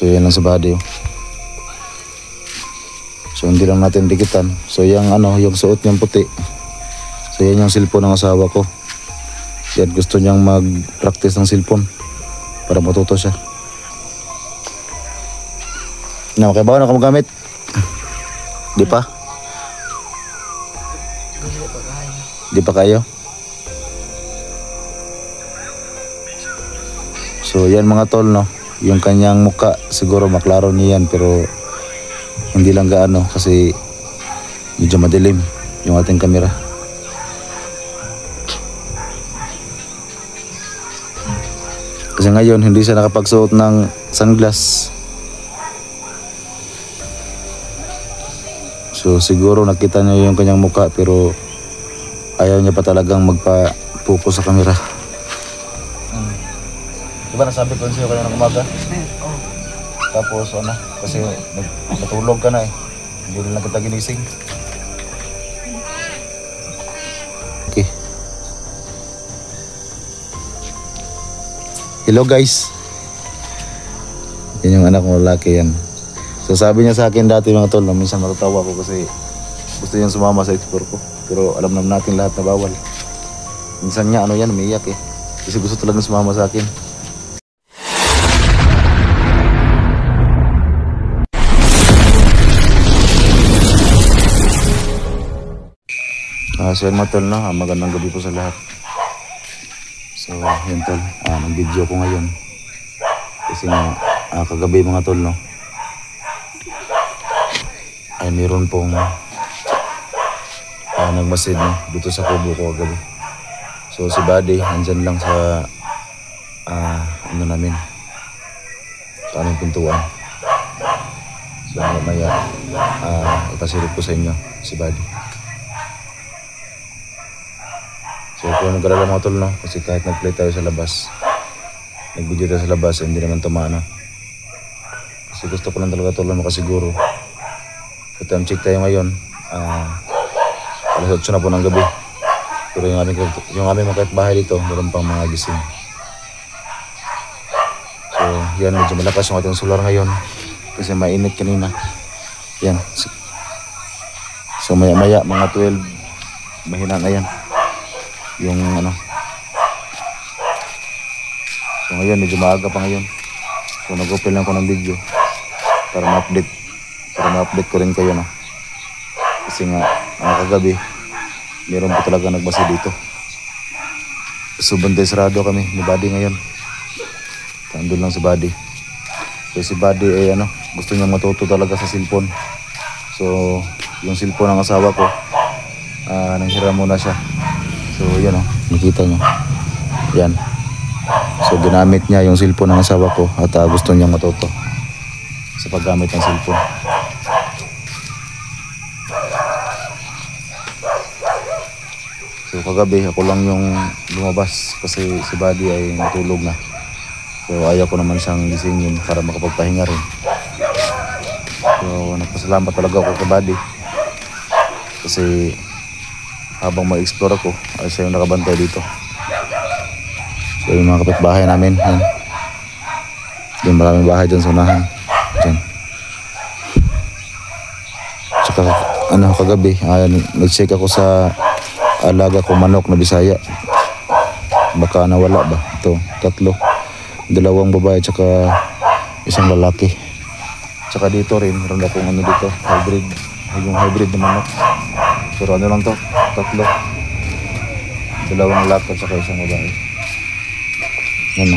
So yan lang sa body. So hindi lang natin dikitan. So yung yung suot niyang puti. So yan yung cellphone ng asawa ko. Yan, gusto niyang mag-practice ng cellphone para matuto siya. Na, okay ba na ka magamit? Di pa? Di pa kayo? So yan mga tol, no? Yung kanyang muka siguro maklaro niya yan, pero hindi lang gaano kasi medyo madilim yung ating kamera. Kasi ngayon hindi siya nakapagsuot ng sunglass. So siguro nakita niya yung kanyang muka pero ayaw niya pa talagang magpa-focus sa kamera. Diba nasabi ko sa'yo kanina ng umaga? Oo. Tapos kasi natulog ka na eh. Hindi lang kita ginising. Okay. Hello guys. Yan yung anak ko lalaki yan. So sabi niya sa akin dati mga tol, minsan matatawa ko kasi gusto niyang sumama sa explore ko. Pero alam naman natin lahat na bawal. Minsan nga umiiyak eh. Kasi gusto talagang sumama sa akin. So yan mga tol, magandang gabi po sa lahat. So yan tol, nag-video ko ngayon. Kasi nga kagabi mga tol, ay mayroon pong nagmasid dito sa kubo ko kagabi. So si Buddy andyan lang sa namin, sa aming pintuan. So mamaya ipasilip ko sa inyo si Buddy. So kung mag-alala mga tol, kasi kahit nag-play tayo sa labas, nag-video tayo sa labas, hindi naman tumana. Kasi gusto ko lang talaga tol makasiguro. So time check tayo ngayon, alas 8 na po ng gabi. Pero yung aming mga bahay dito, meron pang mga gising. So yan, medyo malakas yung ating solar ngayon kasi mainit kanina. Yan. So maya maya mga 12, mahina na yan yung So ngayon medyo maaga pa ngayon. So nag-open lang ko ng video para ma-update ko rin kayo kasi nga kagabi meron po talaga nagbasa dito. So bantay sarado kami ni Buddy ngayon. Andun lang si Buddy. So si Buddy ay gusto niyang matuto talaga sa cellphone. So yung cellphone ng asawa ko nanghiram muna siya. So yan nakita niyo. Yan. So ginamit niya yung cellphone ng asawa ko at gusto niyang matuto sa paggamit ng cellphone. So kagabi ako lang yung lumabas kasi si Buddy ay natulog na. So ayaw ko naman siyang gisingin para makapagpahinga rin. So nagpasalamat talaga ako kay Buddy kasi habang mag-explore ako ay siya yung nakabantay dito. So yung mga kapitbahay namin, yan. Yung maraming bahay dyan sa unahan. Dyan. Tsaka kagabi nag-check ako sa alaga ko manok na Bisaya. Baka nawala ba? Ito, 3. 2 babae tsaka 1 lalaki. Tsaka dito rin, meron akong dito, hybrid. Yung hybrid na manok. Pero lang to, 3. 2 lalaki tsaka 1 babae. Yan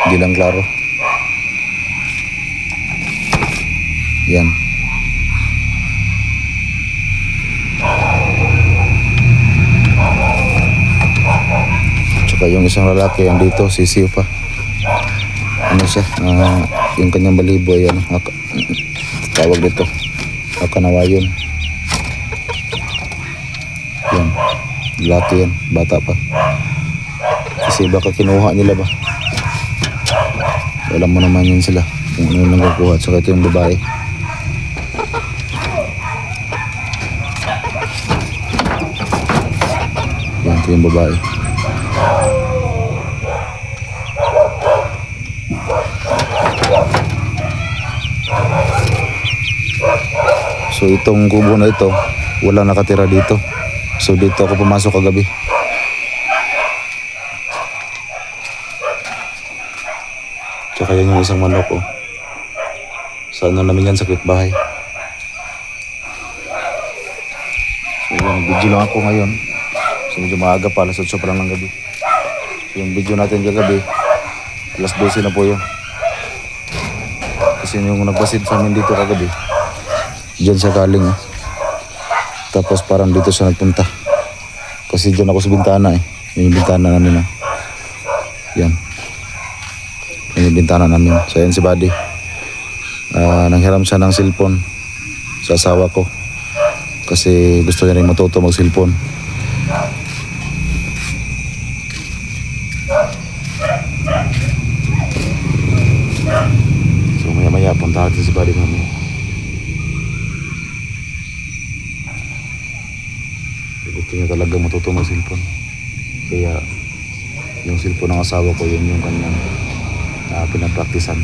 Hindi lang klaro. Yan. Tsaka yung 1 lalaki ang dito, sisiw pa. Siya, yung kanyang balibo ay tawag dito, akanawayon. Yan, lalaki yan, bata pa. Kasi baka kinuha nila ba. Alam mo naman yun sila kung ano lang kukuha. Tsaka ito yung babae. Yan, Ito yung babae. So itong kubo na ito, walang nakatira dito. So dito ako pumasok kagabi. Tsaka yan yung isang manok oh. Sa ano namin yan, sa bahay. So yan, video lang ako ngayon. So medyo maaga pa, alas 8 pa lang ng gabi. So yung video natin kagabi, alas 12 na po yun. Kasi yung nagbasid sa amin dito kagabi, diyan siya galing eh. Tapos parang dito siya nagpunta. Kasi diyan ako sa bintana eh. Yung bintana namin ah. Yan. Yung bintana namin. So yan si Buddy. Nanghiram siya ng cellphone sa asawa ko. Kasi gusto niya rin matuto mag-cellphone. So maya-maya punta natin si Buddy namin. Gusto niya talaga matuto mag-cellphone. Kaya yung cellphone ng asawa ko, yun yung kanyang pinapraktisan.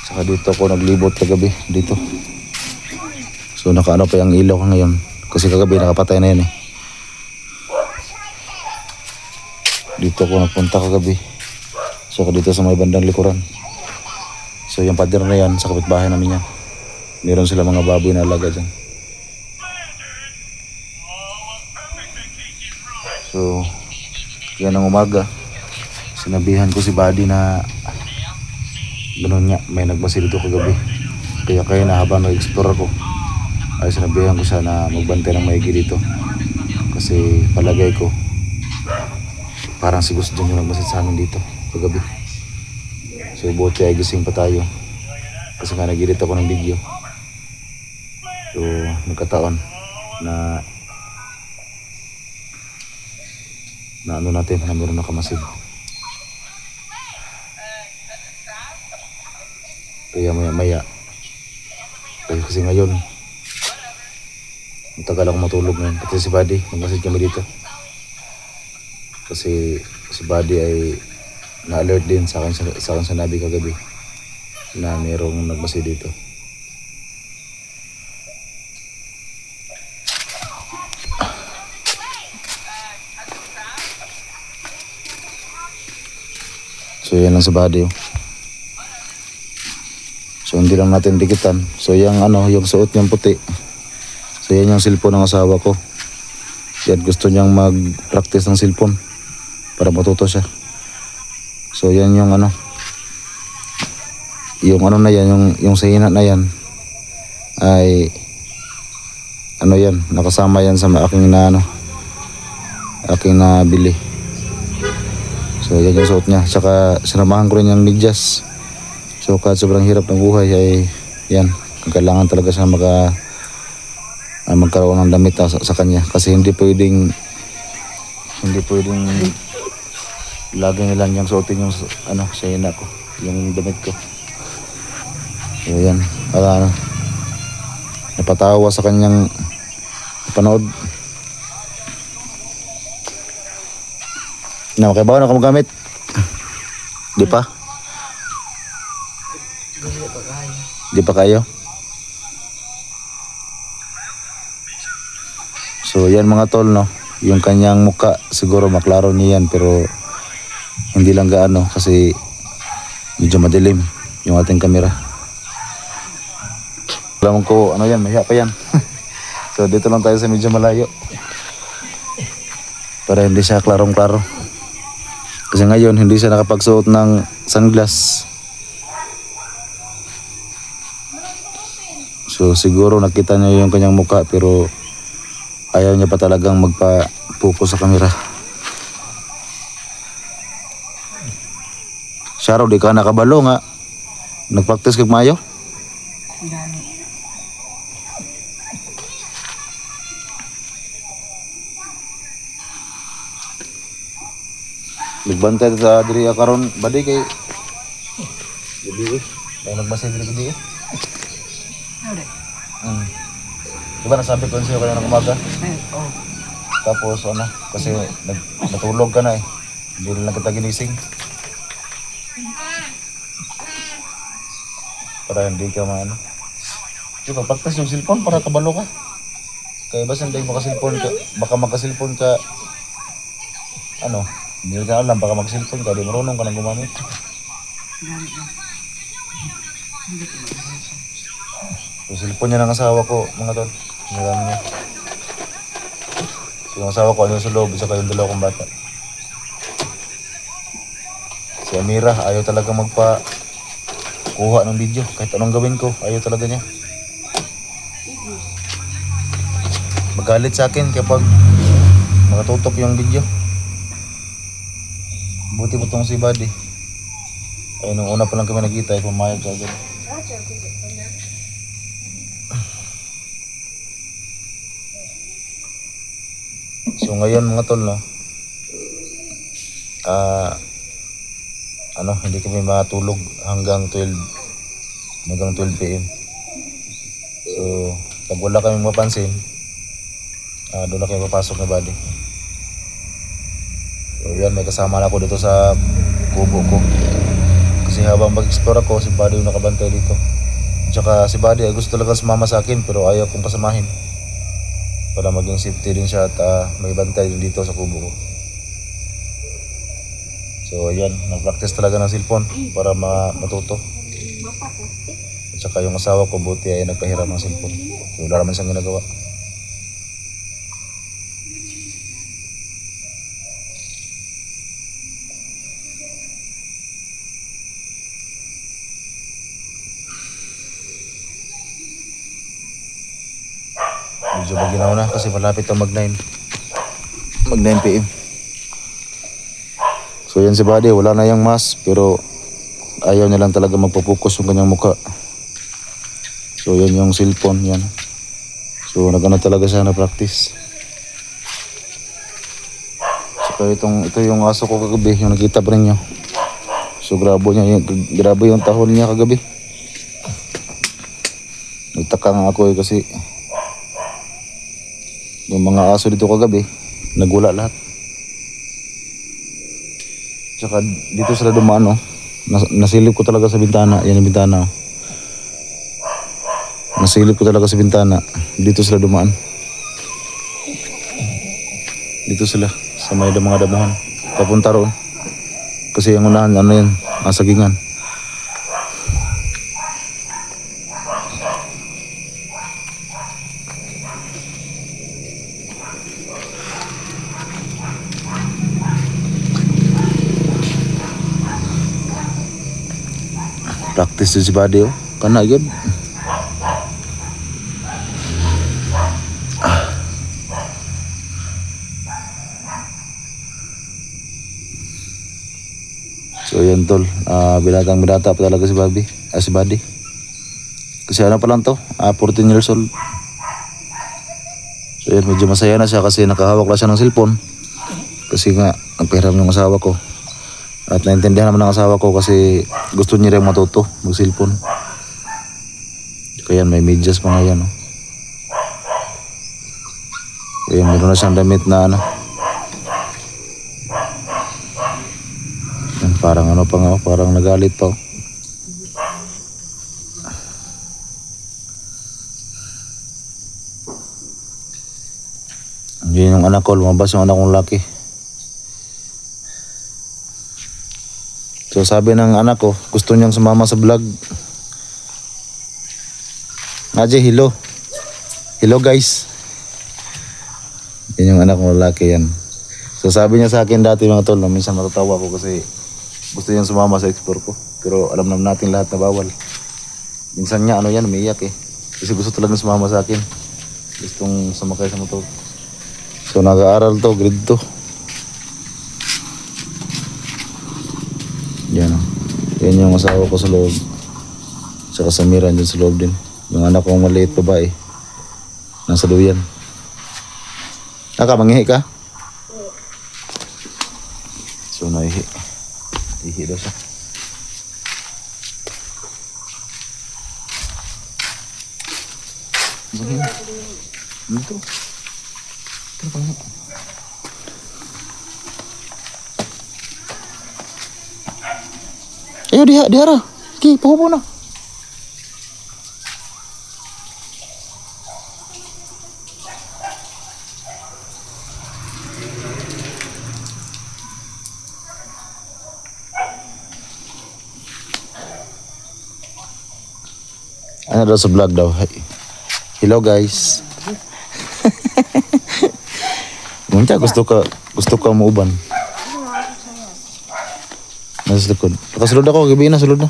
Saka dito ako naglibot kagabi dito. So nakaano pa yung ilaw ka ngayon. Kasi kagabi nakapatay na yan eh. Dito ako nagpunta kagabi. Saka dito sa may bandang likuran. So yung pader na yan, sa kapitbahay namin yan. Meron sila mga baboy na alaga dyan. So yan ang umaga. Sinabihan ko si Buddy na gano'n niya, may nagbasi dito kagabi. Kaya na habang nag-explore ako, ay sinabihan ko siya na magbantay ng maigi dito. Kasi palagay ko, parang si Gus dyan yung nagbasid sa amin dito kagabi. So buti ay gising pa tayo. Kasi nga nag-edit ako ng video. So nagkataon na ano natin na meron na kamasid. Kaya maya kasi ngayon matagal ako matulog ngayon. Pati si Buddy, nagmasid kami dito. Kasi si Buddy ay na-alert din sa akin sinabi kagabi na mayroong nagmasid dito. So yan lang si Buddy oh. So hindi lang natin dikitan. So yung yung suot niyang puti. So yan yung cellphone ng asawa ko. Yan gusto niyang mag-practice ng cellphone para matuto siya. So yan yung na yan, yung sihina na yan ay yan, nakasama yan sa aking nabili. So yan yung suot niya. Tsaka sinamahan ko rin yung medyas. So kahit sobrang hirap ng buhay ay yan, kailangan talaga siya magkaroon ng damit sa kanya. Kasi hindi pwedeng laging lang yung suotin yung sihina ko, yung damit ko. So yan, napatawa sa kanyang panood. Na makibaw na ka magamit? Di pa? Di pa kayo? So yan mga tol no, yung kanyang muka siguro maklaro niya yan, pero hindi lang gaano kasi medyo madilim yung ating kamera. Alam ko yan, mahiya pa yan. So dito lang tayo sa medyo malayo para hindi siya klarong-klaro. Kasi ngayon hindi siya nakapagsuot ng sunglass. So siguro nakita niya yung kanyang mukha pero ayaw niya pa talagang magpa-focus sa camera. Sharo, di ka nakabalo nga. Nag-practice kag mayo? Dami. Nagbantay sa diri karon, Buddy kay Gabi eh. May nagbasay diri gidi eh. Hmm. Diba nasabi ko sa'yo kanina ng umaga? Oh. Tapos ano, kasi natulog ka na eh. Hindi na lang kita ginising. Para hindi ka maano. Diba, pagtas yung cellphone para kabalo ka. Kaya basta hindi makasilpon ka, baka makasilpon ka, ano, hindi ka alam, baka makasilpon ka, di marunong ka nang gumamit. Yung cellphone niya ng asawa ko, mga tol, niram niya. Yung asawa ko, ano yung sa loob, isa kayong dalawa kong bata. Si Amira, ayaw talaga kuha ng video. Kahit anong gawin ko, ayaw talaga niya. Magalit sa akin kapag makatutok yung video. Buti mo tong si Buddy. Ay, nung una pa lang kami nakita, ay pumayag ka agad. So ngayon mga tol, no? Hindi kami matulog hanggang 12 PM. So, pag wala kami mapansin, doon na kami papasok na Buddy. So yan, may kasama na ako dito sa kubo ko. Kasi habang mag-explore ako, si Buddy yung nakabantay dito. Tsaka si Buddy ay gusto talaga sumama sa akin pero ayaw kong pasamahin. Para maging safety din siya at may bantay din dito sa kubo ko. So ayan, nag-practice talaga ng cellphone para matuto. At saka yung asawa ko buti ay nagpahiram ng cellphone. So wala naman siyang ginagawa. Medyo maginaw na kasi malapit ang mag 9 PM. So yan si Buddy, wala na yung mask pero ayaw niya lang talaga magpo-focus yung kanyang mukha. So yan yung cellphone, yan. So nagano talaga siya na practice. So ito yung aso ko kagabi, yung nakita pa rin niyo. So grabe yung tahol niya kagabi. Nagtaka nga ako kasi yung mga aso dito kagabi, nagula lahat. Tsaka dito sila dumaan, oh. Nasilip ko talaga sa bintana. Yan yung bintana, oh. Nasilip ko talaga sa bintana. Dito sila dumaan. Dito sila sa may mga damuhan. Papunta roon. Kasi yung unahan, yan, sagingan. Practice si Buddy, oh. Kana yun. So yan tol, binatang pa talaga si Buddy. Kasi ano pa lang to, 14 years old. So yan, medyo masaya na siya kasi nakahawak na siya ng cellphone. Kasi nga, nagpahiram yung asawa ko. At naintindihan naman ng asawa ko kasi gusto niya rin matuto mag-cellphone. Kaya may medyas pa nga yan, oh. Kaya meron na siyang damit na parang pa nga, parang nagalit pa, oh. Yun yung anak ko, lumabas yung anak kong laki. So sabi ng anak ko, gusto niyang sumama sa vlog. Ngaji, hello. Hello guys. Yan yung anak ko lalaki yan. So sabi niya sa akin dati mga tol, minsan matatawa ko kasi gusto niyang sumama sa explore ko. Pero alam naman natin lahat na bawal. Minsan nga umiiyak eh. Kasi gusto talagang sumama sa akin. Gustong sumakay sa motor. So nag-aaral to, grade 2. Yan, oh. Yan yung asawa ko sa loob. Tsaka sa Mira dyan sa loob din. Yung anak kong maliit babae. Nasa duyan. Mangihi ka? So naihi. Ihi daw siya. Bakit? Dito. Ito pa nga. Ayo dihara. Ki, pahubo na. Ano daw sa vlog daw? Hello guys. Munta gusto ka muuban. Nasa likod. Nakasulod ako, gabi na sulod na.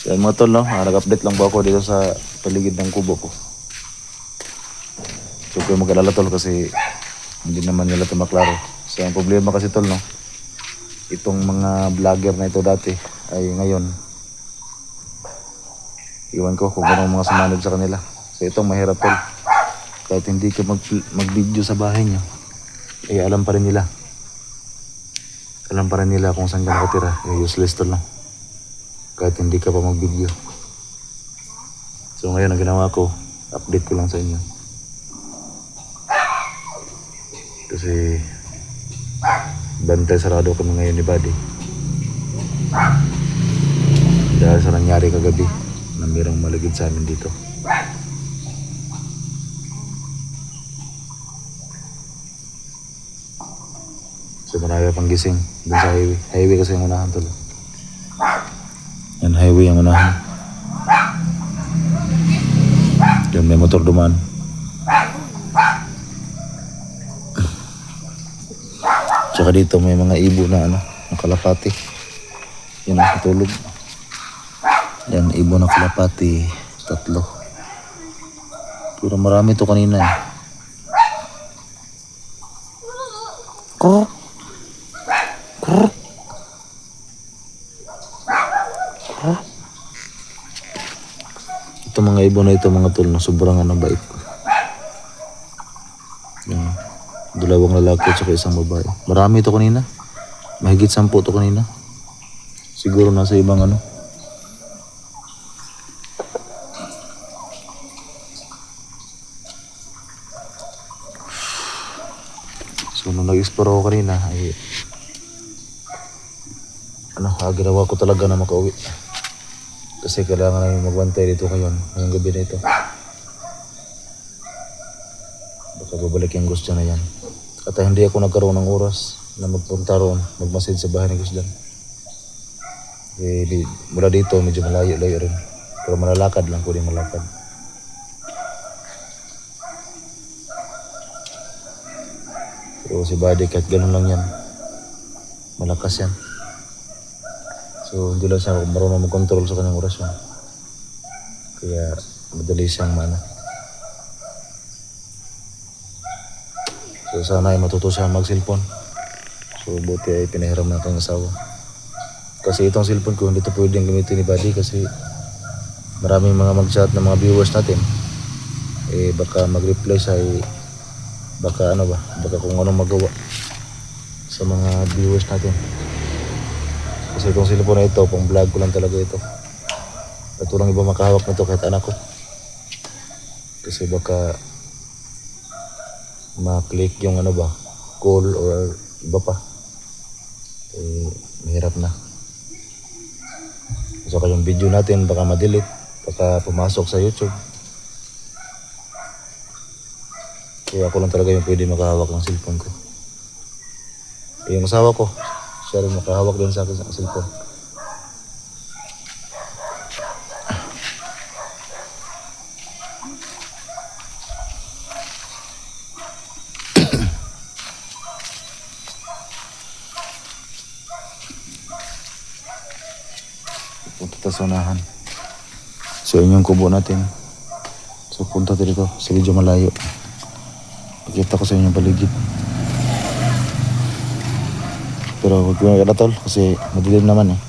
So yan mga tol, no? Nag-update lang po ako dito sa paligid ng kubo ko. So kayo mag-alala tol kasi hindi naman nila ito maklaro. So ang problema kasi tol, no? Itong mga vlogger na ito dati ay ngayon iwan ko kung anong mga sumanod sa kanila. So itong mahirap tol. Kahit hindi ka mag-video sa bahay nyo, eh alam pa rin nila. Alam pa rin nila kung saan ka nakatira. Eh useless tol, no? Kahit hindi ka pa mag-video. So ngayon ang ginawa ko, update ko lang sa inyo. Kasi bantay sarado kami ngayon ni Buddy. Dahil sa nangyari kagabi na mayroong maligid sa amin dito. So marami pang gising dun sa highway. Highway kasi yung unahan tol. Yan, highway yung unahan. Yan, may motor dumaan. Tsaka dito may mga ibo na kalapati. Yan ang katulog. Yan, ibo na kalapati. 3. Pero marami to kanina eh. Krrrr. Krrrr. Krrrr. Ito mga ibo na ito mga tol na sobrang bait. Yan. 2 lalaki at isang babae. Marami ito kanina. Mahigit 10 ito kanina. Siguro nasa ibang So nung nag-explore ako kanina ay ginawa ko talaga na makauwi. Kasi kailangan namin magbantay dito ngayong gabi na ito. Baka babalik yung gusto na yan. At hindi ako nagkaroon ng oras na magpunta roon, magmasid sa bahay ni Gusdan. Mula dito medyo malayo-layo rin. Pero malalakad lang, pwede malakad. Pero si Buddy kahit ganun lang yan, malakas yan. So hindi lang siya marunong mag-control sa kanyang orasyon. Kaya madali siyang So sana ay matuto siya mag-cellphone. So buti ay pinahiram na kanyang asawa. Kasi itong cellphone ko hindi ito pwedeng gamitin ni Buddy kasi maraming mga mag-chat ng mga viewers natin. Eh baka mag-reply siya baka baka kung anong magawa sa mga viewers natin. Kasi itong cellphone na ito, pang vlog ko lang talaga ito. At walang iba makahawak na ito kahit anak ko. Kasi baka ma-click yung call or iba pa. Eh, mahirap na. So yung video natin baka ma-delete, baka pumasok sa YouTube. Kaya ako lang talaga yung pwede makahawak ng cellphone ko. Yung asawa ko, siya rin makahawak din sa akin sa cellphone. Punta tayo sa unahan. So yun yung kubo natin. So punta tayo dito sa medyo malayo. Pakita ko sa inyo yung paligid. Pero huwag ko mag-alala tol kasi madilim naman eh.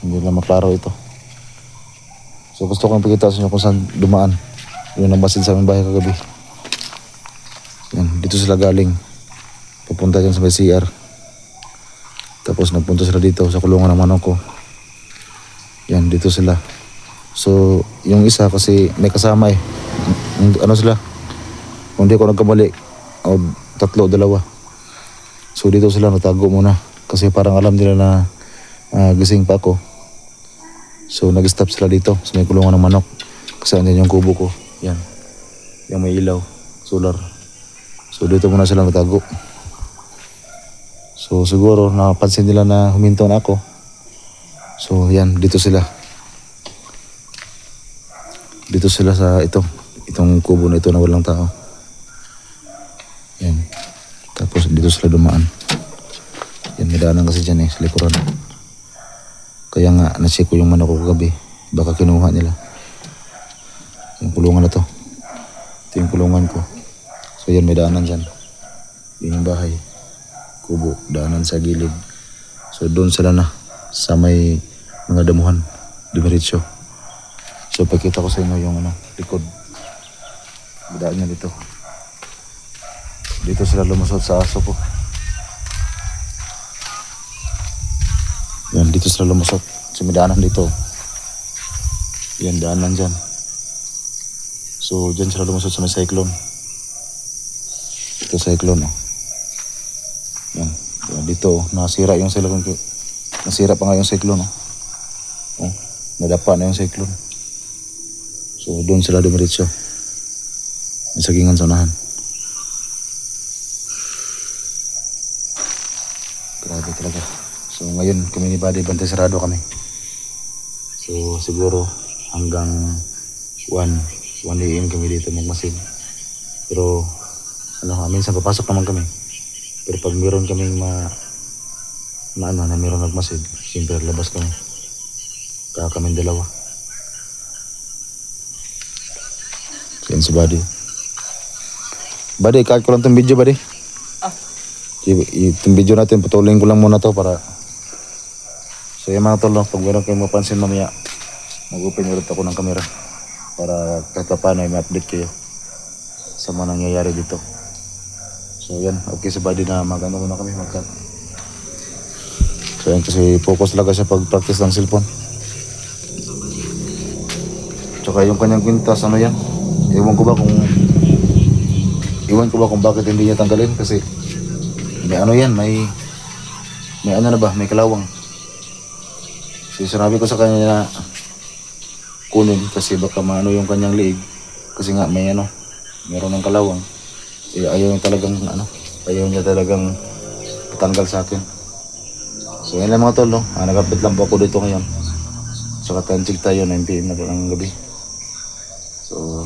Hindi na maklaro ito. So gusto kong pakita sa inyo kung saan dumaan. Yun ang basid sa aming bahay kagabi. Yan, dito sila galing. papunta dyan sa may CR. Tapos nagpunta sila dito sa kulungan ng manok ko. Yan, dito sila. So, yung isa kasi may kasama eh. Ano sila? Kung di ako nagkamali, o 3 o 2. So, dito sila natago muna. Kasi parang alam nila na gising pa ako. So, nag-stop sila dito sa may kulungan ng manok. Kasi andyan yung kubo ko. Yan. Yung may ilaw. Solar. So, dito muna sila natago. So, siguro napansin nila na huminto na ako. So, yan. Dito sila. Dito sila sa itong kubo na ito na walang tao. Yan. Tapos dito sila dumaan. Yan, may daanan kasi dyan sa likuran. Kaya nga, na-check ko yung manok ko kagabi. Baka kinuha nila. Yung kulungan na to. Ito yung kulungan ko. So yan, may daanan dyan. Yun yung bahay. Kubo, daanan sa gilid. So doon sila na sa may mga damuhan. Dumiretso. So pakita ko sa inyo yung likod. Daan niya dito. Dito sila lumusot sa aso ko. Yan, dito sila lumusot. So may daanan dito. Yan, daanan dyan. So dyan sila lumusot sa may cyclone. Ito cyclone Yan. Yan dito, nasira yung cyclone. Nasira pa nga yung cyclone nadapa na yung cyclone. So doon sila dumiretso. May sagingan sa unahan. Grabe talaga. So ngayon kami ni Buddy, bantay sarado kami. So siguro hanggang 1 AM kami dito magmasid. Pero minsan papasok naman kami. Pero pag meron kaming na meron nagmasid, siyempre labas kami. Kaya kaming 2. So yan si Buddy. Buddy, kahit ko lang itong video, Buddy. Itong video natin, patuloyin ko lang muna to para... So yung mga tol, pag meron kayong mapansin mamaya, mag-open ulit ako ng camera para kahit pa paano ay ma-update kayo sa mga nangyayari dito. So yan, okay sa Buddy na mag-ano muna kami, mag-cut. So yan, kasi focus talaga siya pag-practice ng cellphone. Tsaka yung kanyang kwintas, yan, ewan ko ba kung bakit hindi niya tanggalin kasi may may kalawang. So sinabi ko sa kanya na kunin kasi baka maano yung kanyang liig kasi nga meron ng kalawang. Ayaw niya talagang patanggal sa akin. So yan lang mga tol, nag-update lang po ako dito ngayon. So katanchig tayo, 9 PM na po ng gabi. So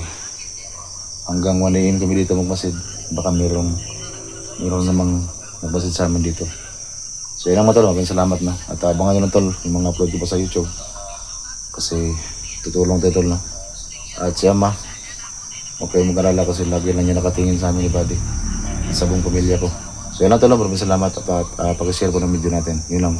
hanggang 1 AM kami dito magmasid. Baka meron namang magmasid sa amin dito. So yan lang mga tol, maraming salamat na. At abangan nyo lang tol, yung mga upload ko pa sa YouTube. Kasi tutulong tayo tol At si Ama, huwag kayong mag-alala kasi lagi lang niya nakatingin sa amin ni Buddy. Sa buong pamilya ko. So yan lang tol, maraming salamat at pag-share po ng video natin. Yun lang.